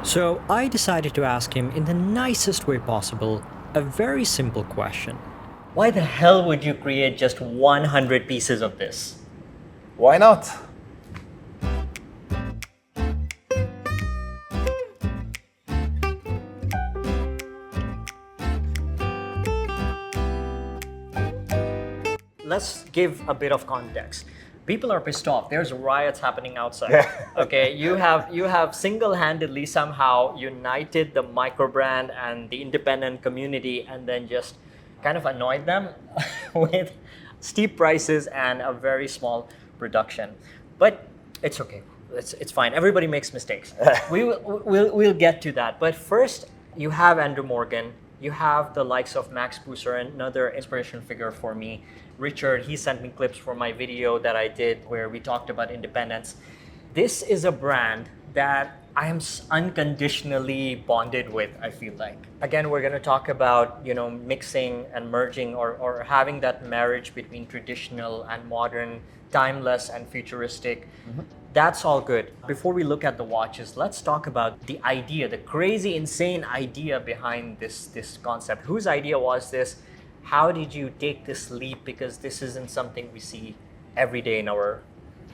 So I decided to ask him in the nicest way possible a very simple question. Why the hell would you create just 100 pieces of this? Why not? Let's give a bit of context. People are pissed off. There's riots happening outside. Okay, you have single-handedly somehow united the micro brand and the independent community, and then just kind of annoyed them with steep prices and a very small production. But it's okay. It's fine. Everybody makes mistakes. We'll get to that. But first, you have Andrew Morgan. You have the likes of Max Busser, another inspiration figure for me. Richard, he sent me clips for my video that I did where we talked about independence. This is a brand that I am unconditionally bonded with, I feel like. Again, we're going to talk about, mixing and merging or having that marriage between traditional and modern, timeless and futuristic. Mm-hmm. That's all good. Before we look at the watches, let's talk about the idea, the crazy, insane idea behind this concept. Whose idea was this? How did you take this leap? Because this isn't something we see every day in our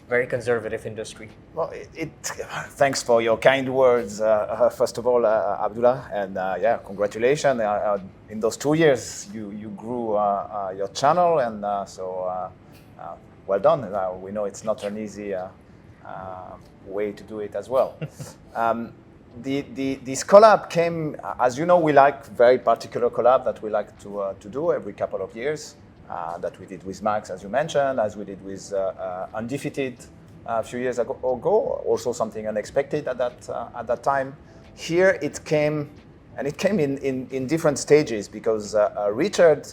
very conservative industry. Well, thanks for your kind words, first of all, Abdullah, and congratulations. In those 2 years, you grew your channel, and well done. We know it's not an easy way to do it as well. This collab came, as you know, we like very particular collab that we like to do every couple of years. That we did with Max, as you mentioned, as we did with Undefeated a few years ago. Also something unexpected at that time. Here it came, and it came in different stages because Richard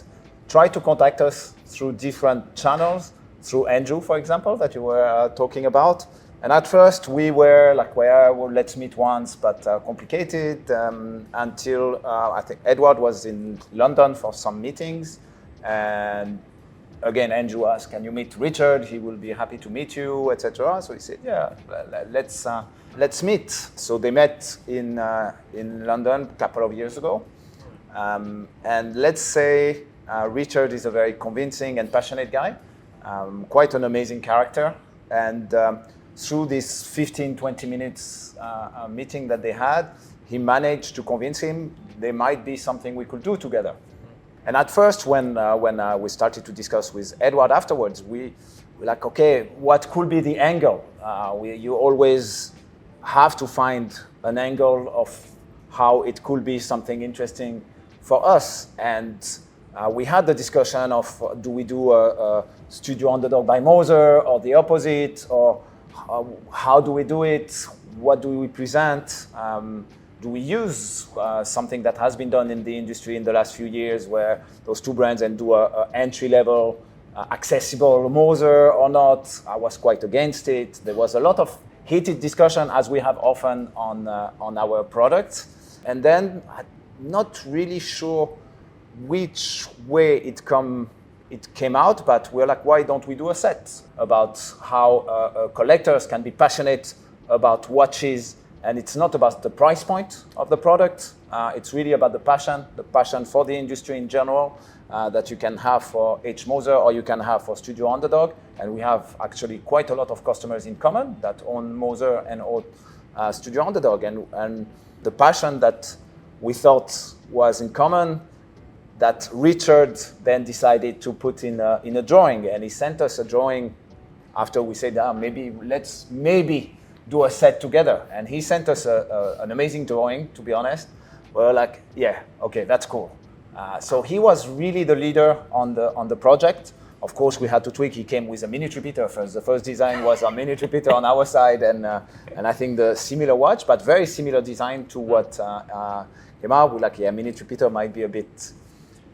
tried to contact us through different channels, through Andrew, for example, that you were talking about. And at first we were like, well, let's meet once, but complicated until I think Edward was in London for some meetings. And again, Andrew asked, can you meet Richard? He will be happy to meet you, etc. So he said, yeah, let's meet. So they met in London a couple of years ago. And let's say Richard is a very convincing and passionate guy, quite an amazing character. And through this 15-20 minutes meeting that they had, he managed to convince him there might be something we could do together. And at first, when we started to discuss with Edward afterwards, we were like, okay, what could be the angle? You always have to find an angle of how it could be something interesting for us. And we had the discussion of, do we do a Studio Underdog by Moser or the opposite, or how do we do it? What do we present? Do we use something that has been done in the industry in the last few years where those two brands and do a entry-level, accessible Moser or not? I was quite against it. There was a lot of heated discussion, as we have often on our products. And then I'm not really sure which way it came out, but we're like, why don't we do a set about how collectors can be passionate about watches? And it's not about the price point of the product. It's really about the passion for the industry in general that you can have for H.Moser or you can have for Studio Underdog. And we have actually quite a lot of customers in common that own Moser and own Studio Underdog. And the passion that we thought was in common, that Richard then decided to put in a drawing. And he sent us a drawing after we said, let's do a set together. And he sent us an amazing drawing, to be honest. We're like, yeah, okay, that's cool. So he was really the leader on the project. Of course, we had to tweak. He came with a minute repeater first. The first design was a minute repeater on our side, and I think the similar watch, but very similar design to what came out. We're like, yeah, minute repeater might be a bit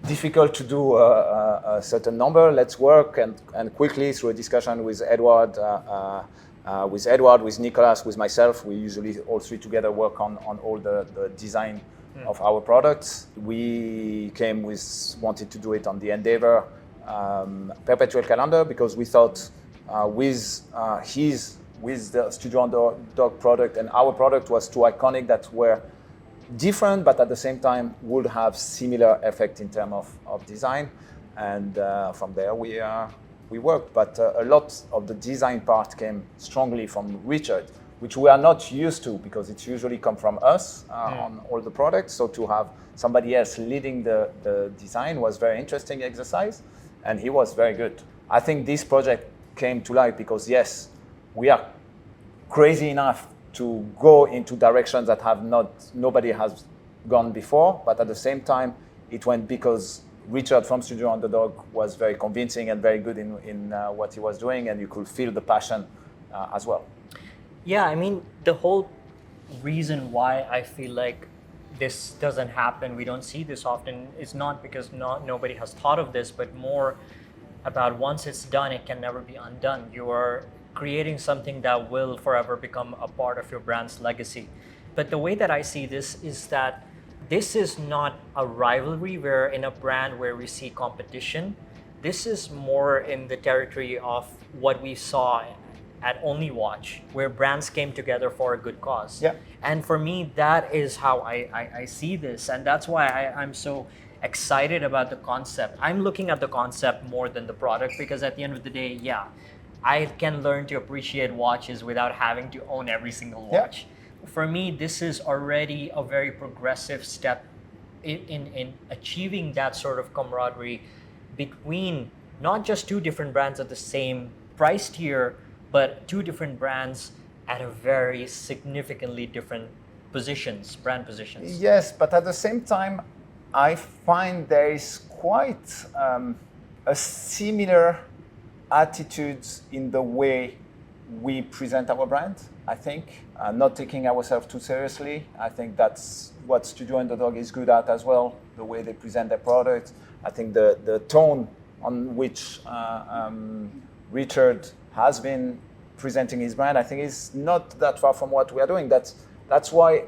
difficult to do a certain number. Let's work, and quickly through a discussion with Edward, with Nicolas, with myself, we usually all three together work on all the design of our products. We wanted to do it on the Endeavor perpetual calendar because we thought with his with the Studio Underdog product, and our product was too iconic that were different, but at the same time would have similar effect in terms of design. And from there we worked. But a lot of the design part came strongly from Richard, which we are not used to because it's usually come from us on all the products. So to have somebody else leading the design was very interesting exercise, and he was very good. I think this project came to life because yes, we are crazy enough to go into directions that nobody has gone before, but at the same time, it went because Richard from Studio Underdog was very convincing and very good in what he was doing, and you could feel the passion as well. Yeah, I mean, the whole reason why I feel like this doesn't happen, we don't see this often, is not because nobody has thought of this, but more about once it's done, it can never be undone. You are creating something that will forever become a part of your brand's legacy. But the way that I see this is that this is not a rivalry where in a brand where we see competition. This is more in the territory of what we saw at Only Watch, where brands came together for a good cause. Yeah. And for me, that is how I see this. And that's why I'm so excited about the concept. I'm looking at the concept more than the product, because at the end of the day, yeah, I can learn to appreciate watches without having to own every single watch. Yeah. For me, this is already a very progressive step in achieving that sort of camaraderie between not just two different brands at the same price tier, but two different brands at a very significantly different positions, brand positions. Yes, but at the same time, I find there is quite a similar attitude in the way we present our brand, I think. Not taking ourselves too seriously. I think that's what Studio Underdog is good at as well, the way they present their product. I think the tone on which Richard has been presenting his brand, I think is not that far from what we are doing. That's why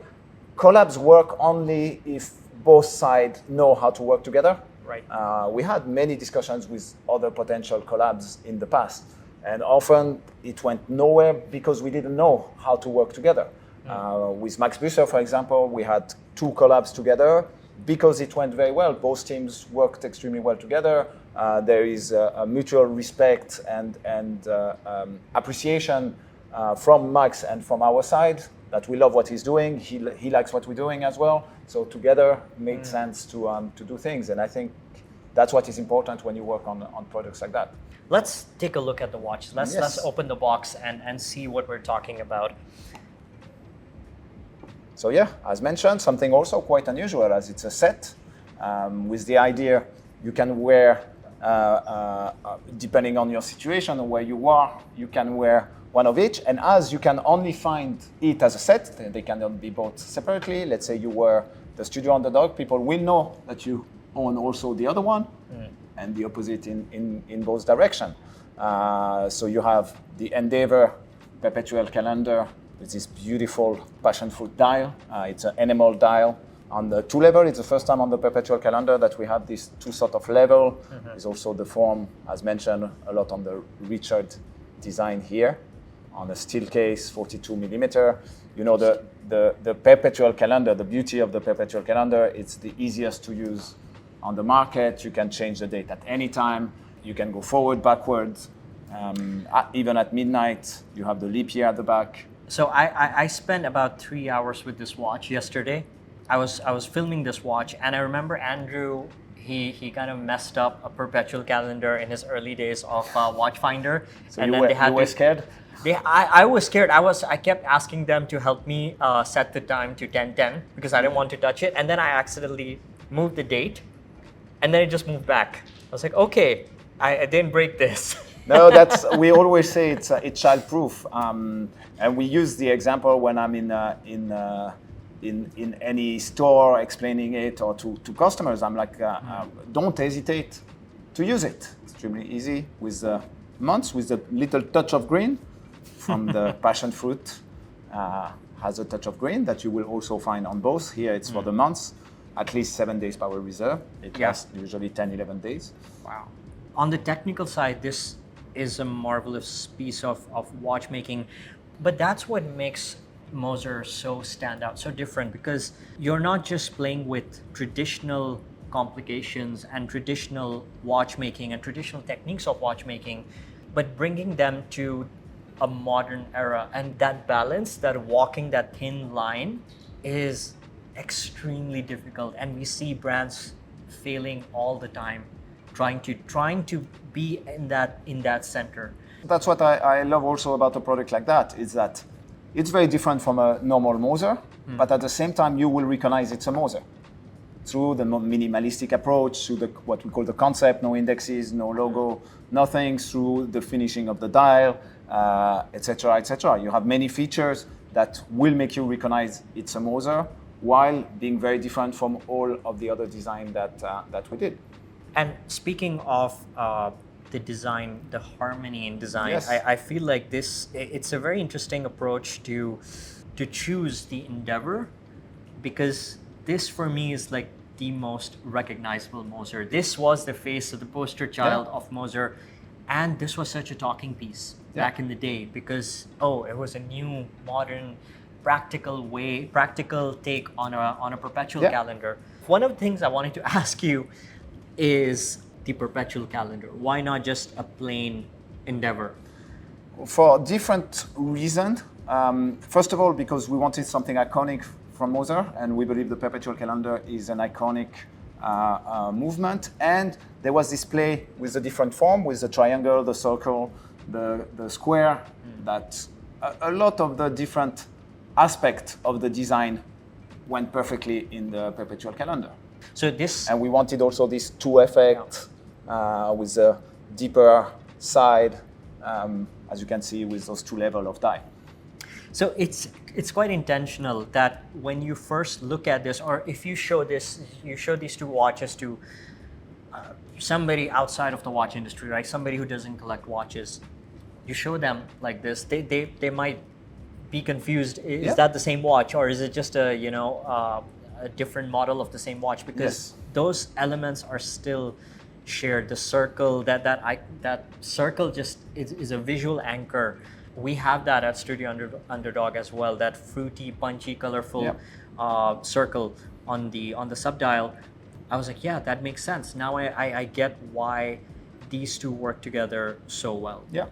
collabs work only if both sides know how to work together. Right. We had many discussions with other potential collabs in the past, and often it went nowhere because we didn't know how to work together. With Max Busser, for example, we had 2 collabs together because it went very well. Both teams worked extremely well together. There is a mutual respect and appreciation from Max and from our side that we love what he's doing. He likes what we're doing as well. So together made sense to do things. And I think that's what is important when you work on products like that. Let's take a look at the watch. Let's open the box and see what we're talking about. So yeah, as mentioned, something also quite unusual as it's a set with the idea you can wear, depending on your situation or where you are, you can wear one of each. And as you can only find it as a set, they cannot be bought separately. Let's say you wear the Studio Underdog, people will know that you own also the other one and the opposite in both directions. So you have the Endeavor perpetual calendar. It's this beautiful passion fruit dial. It's an enamel dial on the 2 level. It's the first time on the perpetual calendar that we have this 2 sort of level. There's also the form, as mentioned, a lot on the Richard design here on a steel case, 42 millimeter. You know, the perpetual calendar, the beauty of the perpetual calendar, it's the easiest to use on the market. You can change the date at any time. You can go forward, backwards. Even at midnight, you have the leap year at the back. So I spent about 3 hours with this watch yesterday. I was filming this watch, and I remember Andrew, he kind of messed up a perpetual calendar in his early days of Watchfinder. So and you were scared? I was scared. I kept asking them to help me set the time to 10:10 because I didn't want to touch it, and then I accidentally moved the date, and then it just moved back. I was like, okay, I didn't break this. No, we always say it's child-proof, and we use the example when I'm in any store explaining it or to customers. I'm like, don't hesitate to use it. Extremely easy with the months, with a little touch of green from the passion fruit. Has a touch of green that you will also find on both. Here it's for the months, at least 7 days power reserve. It lasts usually 10, 11 days. Wow. On the technical side, this is a marvelous piece of watchmaking. But that's what makes Moser so stand out, so different, because you're not just playing with traditional complications and traditional watchmaking and traditional techniques of watchmaking, but bringing them to a modern era. And that balance, that walking that thin line, is extremely difficult. And we see brands failing all the time, trying to be in that center. That's what I love also about a product like that, is that it's very different from a normal Moser, but at the same time you will recognize it's a Moser through the minimalistic approach, through what we call the concept, no indexes, no logo, nothing, through the finishing of the dial, etc., etc. You have many features that will make you recognize it's a Moser, while being very different from all of the other design that we did. And speaking of the design, the harmony in design, yes. I feel like it's a very interesting approach to choose the endeavor, because this for me is like the most recognizable Moser. This was the face of the poster child of Moser, and this was such a talking piece back in the day, because it was a new, modern, practical take on a perpetual calendar. One of the things I wanted to ask you is the perpetual calendar. Why not just a plain endeavor? For different reasons. First of all, because we wanted something iconic from Moser, and we believe the perpetual calendar is an iconic movement. And there was this play with the different form, with the triangle, the circle, the square, that a lot of the different aspects of the design went perfectly in the perpetual calendar. So this, and we wanted also this two effect with a deeper side, as you can see, with those two levels of die. So it's quite intentional that when you first look at this, or if you show these two watches to somebody outside of the watch industry, right? Somebody who doesn't collect watches, you show them like this, they might be confused. Is that the same watch, or is it just a a different model of the same watch? Because those elements are still shared. The circle, that circle just is a visual anchor. We have that at Studio Underdog as well. That fruity, punchy, colorful circle on the subdial. I was like, yeah, that makes sense. Now I get why these two work together so well. Yeah.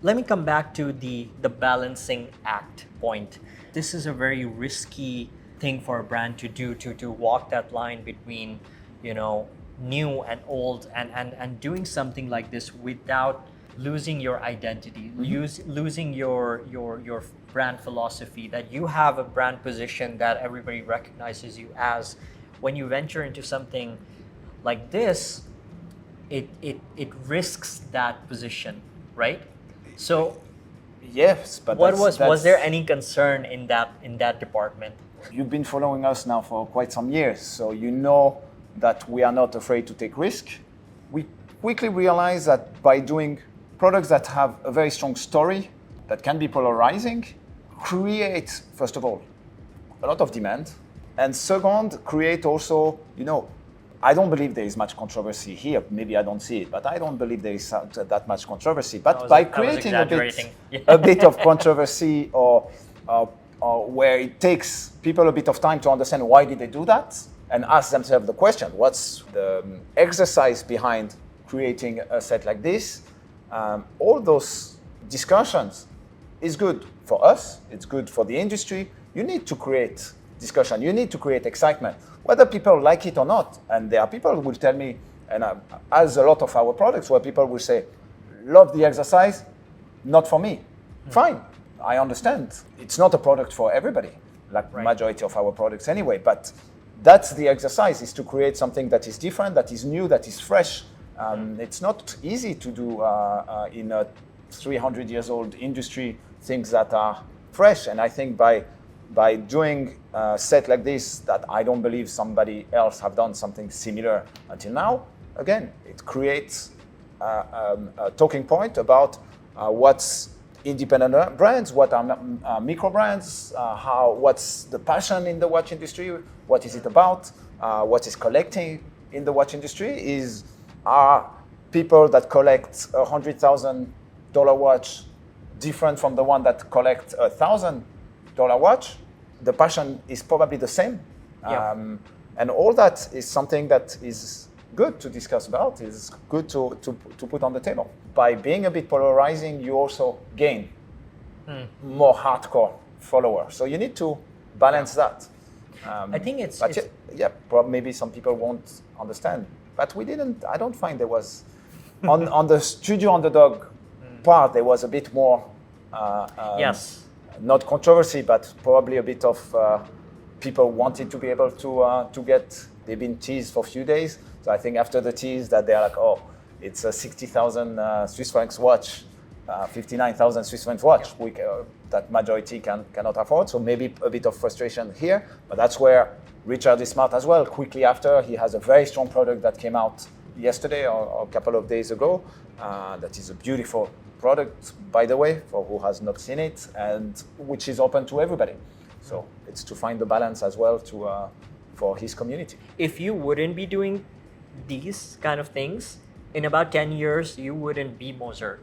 Let me come back to the balancing act point. This is a very risky thing for a brand to do, to walk that line between, new and old, and doing something like this without losing your identity, losing your brand philosophy, that you have a brand position that everybody recognizes you as. When you venture into something like this, it risks that position, right? So yes, but was there any concern in that department? You've been following us now for quite some years, so you know that we are not afraid to take risk. We quickly realized that by doing products that have a very strong story, that can be polarizing, create, first of all, a lot of demand, and second, create also, I don't believe there is much controversy here. Maybe I don't see it, but I don't believe there is that much controversy. But by creating a bit of controversy, or where it takes people a bit of time to understand why did they do that, and ask themselves the question, what's the exercise behind creating a set like this? All those discussions is good for us. It's good for the industry. You need to create discussion. You need to create excitement, whether people like it or not. And there are people who will tell me, and as a lot of our products, where people will say, love the exercise, not for me. Fine, I understand. It's not a product for everybody, like majority of our products anyway. But that's the exercise, is to create something that is different, that is new, that is fresh. It's not easy to do in a 300 years old industry things that are fresh. And I think by doing a set like this, that I don't believe somebody else have done something similar until now, again, it creates a talking point about what's independent brands, what are micro brands, what's the passion in the watch industry, what is it about, what is collecting in the watch industry. Are people that collect $100,000 watch different from the one that collects $1,000 watch, the passion is probably the same. Yeah. And all that is something that is good to discuss about, is good to put on the table. By being a bit polarizing, you also gain more hardcore followers. So you need to balance that. I think it's probably maybe some people won't understand, but I don't find there was, on the Studio Underdog part, there was a bit more, yes, not controversy, but probably a bit of people wanted to be able to get, they've been teased for a few days. So I think after the tease that they're like, oh, it's a 60,000 Swiss francs watch, 59,000 Swiss francs watch, that majority cannot afford. So maybe a bit of frustration here, but that's where Richard is smart as well. Quickly after, he has a very strong product that came out yesterday or a couple of days ago. That is a beautiful product, by the way, for who has not seen it, and which is open to everybody. So it's to find the balance as well for his community. If you wouldn't be doing these kind of things, in about 10 years, you wouldn't be Moser.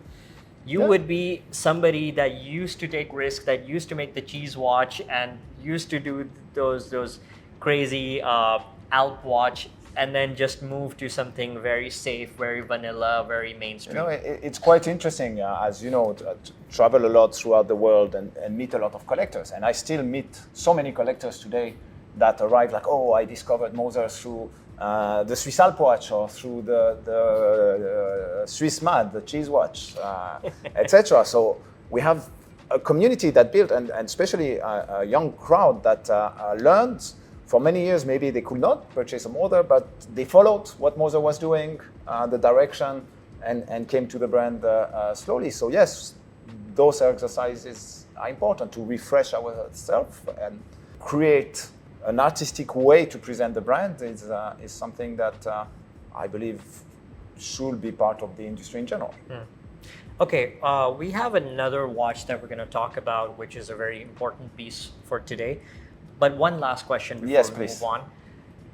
You would be somebody that used to take risks, that used to make the cheese watch and used to do those crazy Alp watch, and then just move to something very safe, very vanilla, very mainstream. You know, it's quite interesting, as you know, to travel a lot throughout the world and meet a lot of collectors. And I still meet so many collectors today that arrive like, oh, I discovered Moser through the Swiss Alp watch, or through the Swiss Mad, the cheese watch, etc. So we have a community that built, and especially a young crowd that learned. For many years, maybe they could not purchase a Moser, but they followed what Moser was doing, the direction, and came to the brand slowly. So yes, those exercises are important to refresh ourselves and create an artistic way to present the brand is something that I believe should be part of the industry in general. Okay, we have another watch that we're going to talk about, which is a very important piece for today. But one last question before we move on.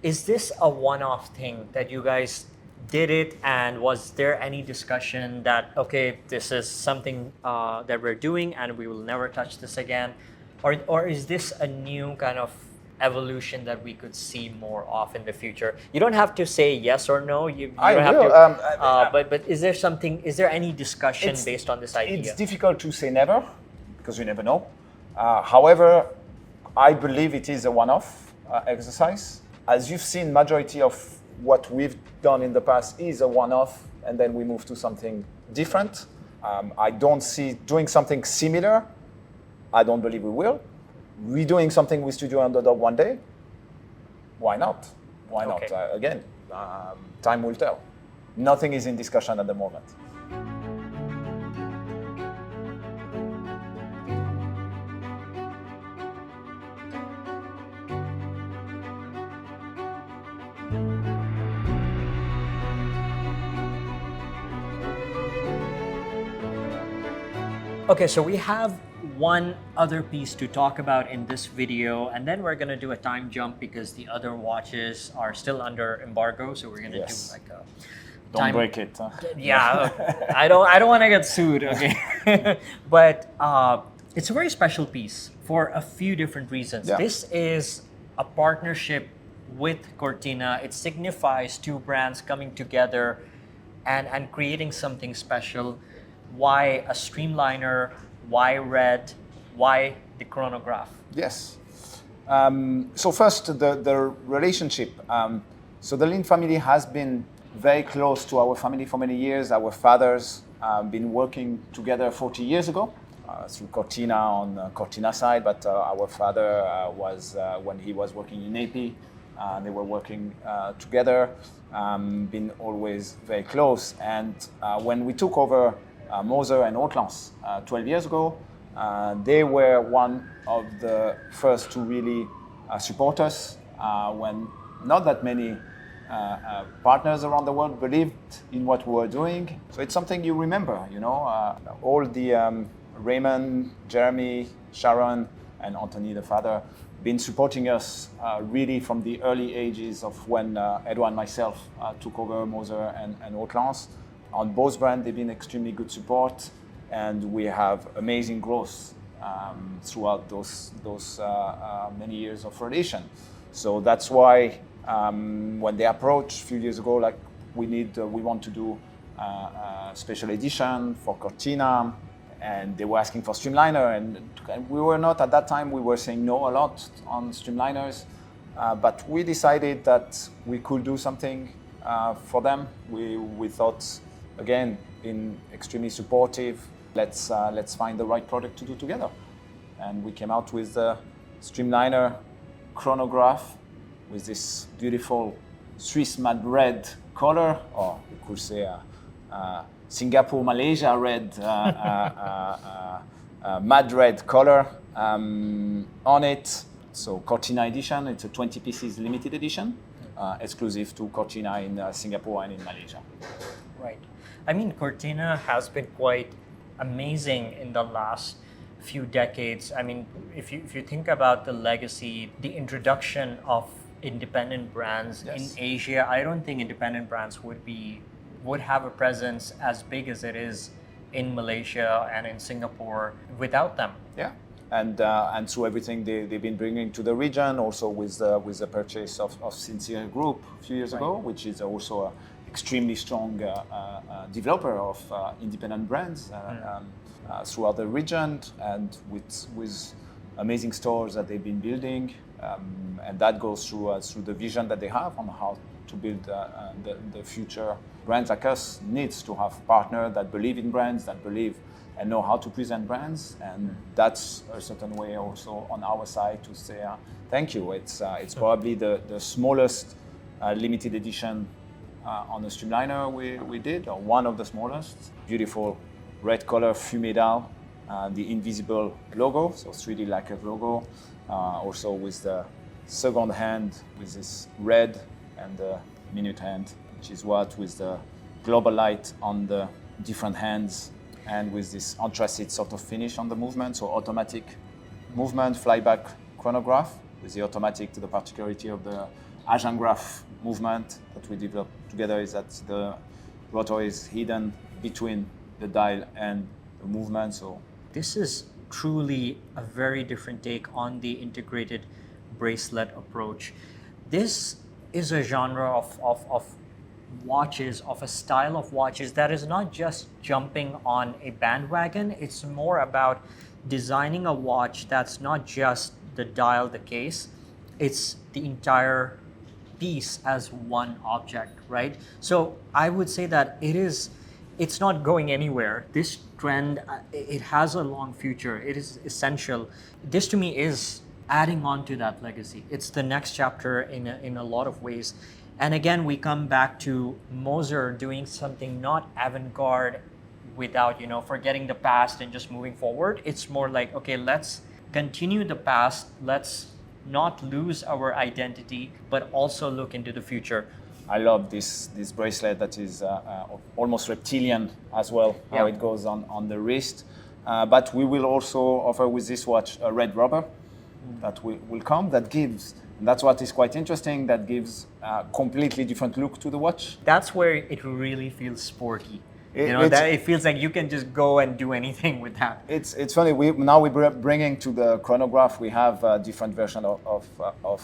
Is this a one-off thing that you guys did it, and was there any discussion that, okay, this is something that we're doing and we will never touch this again? Or is this a new kind of evolution that we could see more of in the future? You don't have to say yes or no. You don't have to. But is there something? Is there any discussion based on this idea? It's difficult to say never, because you never know. However, I believe it is a one-off exercise. As you've seen, majority of what we've done in the past is a one-off, and then we move to something different. I don't see doing something similar. I don't believe we will. Redoing something with Studio Underdog one day, why not? Why not? Again, time will tell. Nothing is in discussion at the moment. Okay, so we have one other piece to talk about in this video, and then we're gonna do a time jump because the other watches are still under embargo. So we're gonna do like a Don't break it. Yeah, I don't want to get sued. Okay, but it's a very special piece for a few different reasons. Yeah. This is a partnership with Cortina. It signifies two brands coming together and creating something special. Why a Streamliner? Why red? Why the chronograph? Yes. So first, the relationship. So the Lin family has been very close to our family for many years. Our fathers been working together 40 years ago through Cortina on the Cortina side, but our father was, when he was working in AP, they were working together, been always very close. And when we took over Moser and Haute-Lance 12 years ago, they were one of the first to really support us when not that many partners around the world believed in what we were doing. So it's something you remember, you know. All the Raymond, Jeremy, Sharon, and Anthony, the father, been supporting us really from the early ages of when Edouard and myself took over Moser and Haute-Lance. On both brands, they've been extremely good support. and we have amazing growth throughout those many years of relation. So that's why when they approached a few years ago, like we want to do a special edition for Cortina, and they were asking for Streamliner, and we were not at that time. We were saying no a lot on Streamliners, but we decided that we could do something for them. We thought, again, being extremely supportive, let's find the right product to do together, and we came out with the Streamliner Chronograph with this beautiful Swiss matte red color, or we could say Singapore Malaysia red matte red color on it. So Cortina edition, it's a 20 pieces limited edition, exclusive to Cortina in Singapore and in Malaysia. Right. I mean, Cortina has been quite amazing in the last few decades. I mean, if you think about the legacy, the introduction of independent brands in Asia, I don't think independent brands would have a presence as big as it is in Malaysia and in Singapore without them. Yeah, and through everything they've been bringing to the region, also with the purchase of Sincere Group a few years ago, which is also an extremely strong developer of independent brands throughout the region, and with amazing stores that they've been building, and that goes through the vision that they have on how to build the future. Brands like us needs to have partners that believe in brands, that believe and know how to present brands, and that's a certain way also on our side to say thank you. It's probably the smallest limited edition on the Streamliner we did, or one of the smallest. Beautiful red color fumedal, the invisible logo, so 3D lacquer logo, also with the second hand with this red and the minute hand, which is what with the global light on the different hands, and with this anthracite sort of finish on the movement, so automatic movement, flyback chronograph with the automatic, to the particularity of the agent graph movement that we developed together is that the rotor is hidden between the dial and the movement. So this is truly a very different take on the integrated bracelet approach. This is a genre of watches, of a style of watches that is not just jumping on a bandwagon. It's more about designing a watch that's not just the dial, the case, it's the entire piece as one object, right? So I would say that it's not going anywhere. This trend, it has a long future. It is essential. This to me is adding on to that legacy. It's the next chapter in a lot of ways. And again, we come back to Moser doing something not avant-garde without, forgetting the past and just moving forward. It's more like, okay, let's continue the past. Let's not lose our identity, but also look into the future. I love this bracelet that is almost reptilian as well, how it goes on the wrist. But we will also offer with this watch a red rubber that will come, that gives, and that's what is quite interesting, that gives a completely different look to the watch. That's where it really feels sporty. That it feels like you can just go and do anything with that. It's funny. We're bringing to the chronograph. We have a different version of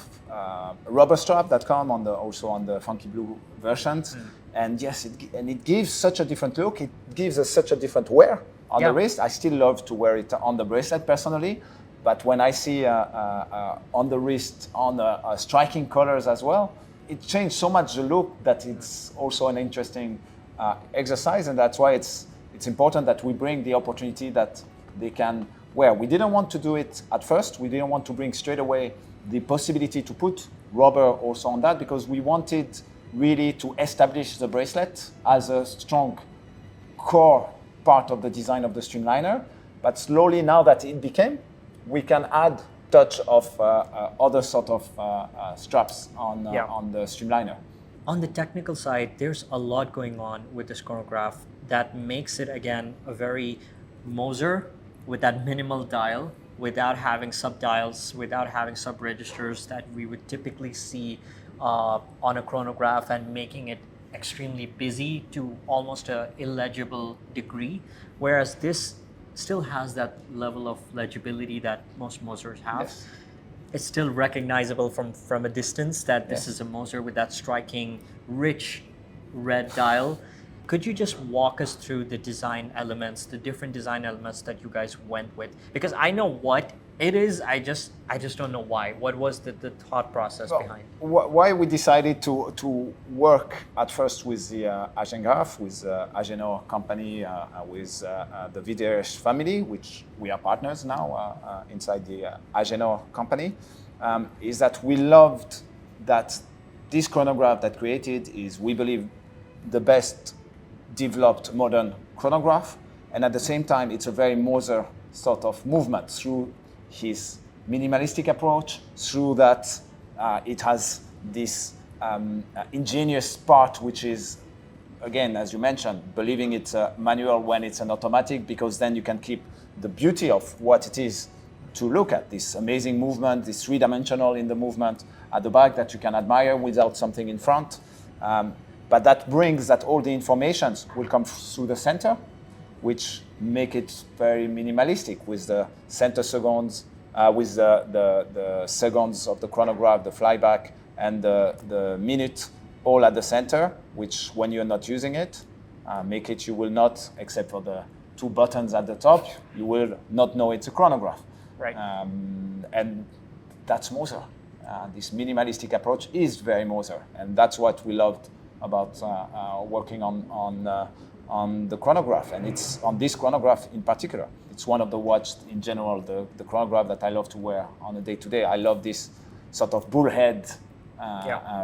rubber strap that come also on the funky blue versions. And yes, it gives such a different look. It gives us such a different wear on the wrist. I still love to wear it on the bracelet personally, but when I see on the wrist on striking colors as well, it changed so much the look that it's also an interesting exercise, and that's why it's important that we bring the opportunity that they can wear. We didn't want to do it at first. We didn't want to bring straight away the possibility to put rubber also on that, because we wanted really to establish the bracelet as a strong core part of the design of the Streamliner. But slowly, now that it became, we can add touch of other sort of straps on the Streamliner. On the technical side, there's a lot going on with this chronograph that makes it, again, a very Moser with that minimal dial, without having sub-dials, without having sub-registers that we would typically see on a chronograph, and making it extremely busy to almost a illegible degree, whereas this still has that level of legibility that most Mosers have. Yes. It's still recognizable from a distance that this Yes. is a Moser with that striking, rich red dial. Could you just walk us through the design elements, the different design elements that you guys went with? Because I know what it is, I just don't know why. What was the thought process behind? Why we decided to work at first with the H.Moser, with H.Moser company, with the VDRH family, which we are partners now inside the H.Moser company, is that we loved that this chronograph that created is, we believe, the best developed modern chronograph, and at the same time it's a very Moser sort of movement through his minimalistic approach, through that it has this ingenious part, which is, again, as you mentioned, believing it's a manual when it's an automatic, because then you can keep the beauty of what it is to look at, this amazing movement, this three-dimensional in the movement at the back that you can admire without something in front. But that brings that all the informations will come through the center, which make it very minimalistic with the center seconds, with the seconds of the chronograph, the flyback, and the minute all at the center, which when you're not using it, make it you will not, except for the two buttons at the top, you will not know it's a chronograph. Right. And that's Moser. This minimalistic approach is very Moser, and that's what we loved about working on the chronograph, and it's on this chronograph in particular. It's one of the watch in general, the chronograph that I love to wear on a day-to-day. I love this sort of bullhead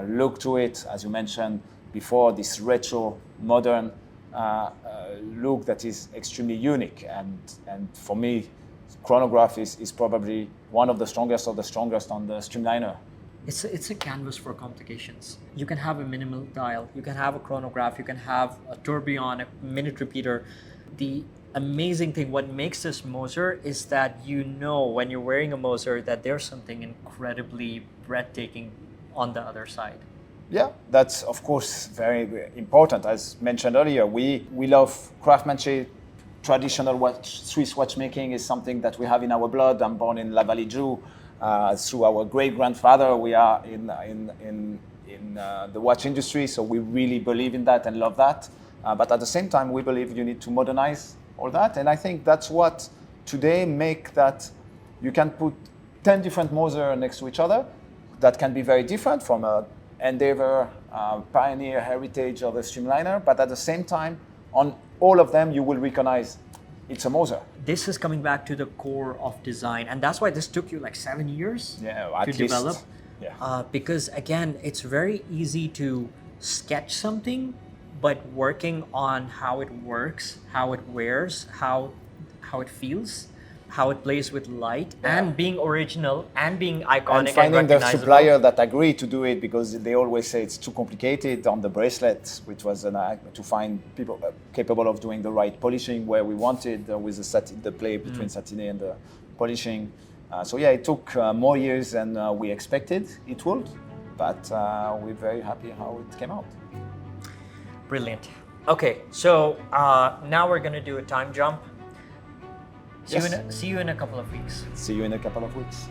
look to it, as you mentioned before, this retro modern look that is extremely unique, and for me, chronograph is probably one of the strongest on the Streamliner. It's a canvas for complications. You can have a minimal dial, you can have a chronograph, you can have a tourbillon, a minute repeater. The amazing thing, what makes this Moser is that you know when you're wearing a Moser that there's something incredibly breathtaking on the other side. Yeah, that's of course very important. As mentioned earlier, we love craftsmanship. Traditional Swiss watchmaking is something that we have in our blood. I'm born in La Vallée Joux. Through our great-grandfather, we are in the watch industry, so we really believe in that and love that. But at the same time, we believe you need to modernize all that, and I think that's what today make that you can put 10 different Moser next to each other that can be very different from a endeavor, pioneer, heritage of a Streamliner, but at the same time, on all of them, you will recognize it's a Moser. This is coming back to the core of design, and that's why this took you like 7 years to develop. Yeah. Because again, it's very easy to sketch something, but working on how it works, how it wears, how it feels, how it plays with light, and being original and being iconic and finding the recognizable. supplier that agree to do it, because they always say it's too complicated on the bracelet, which was to find people capable of doing the right polishing where we wanted with the play between satiné and the polishing. So yeah, it took more years than we expected it would, but we're very happy how it came out. Brilliant. Okay, so now we're gonna do a time jump. See you in a couple of weeks. See you in a couple of weeks.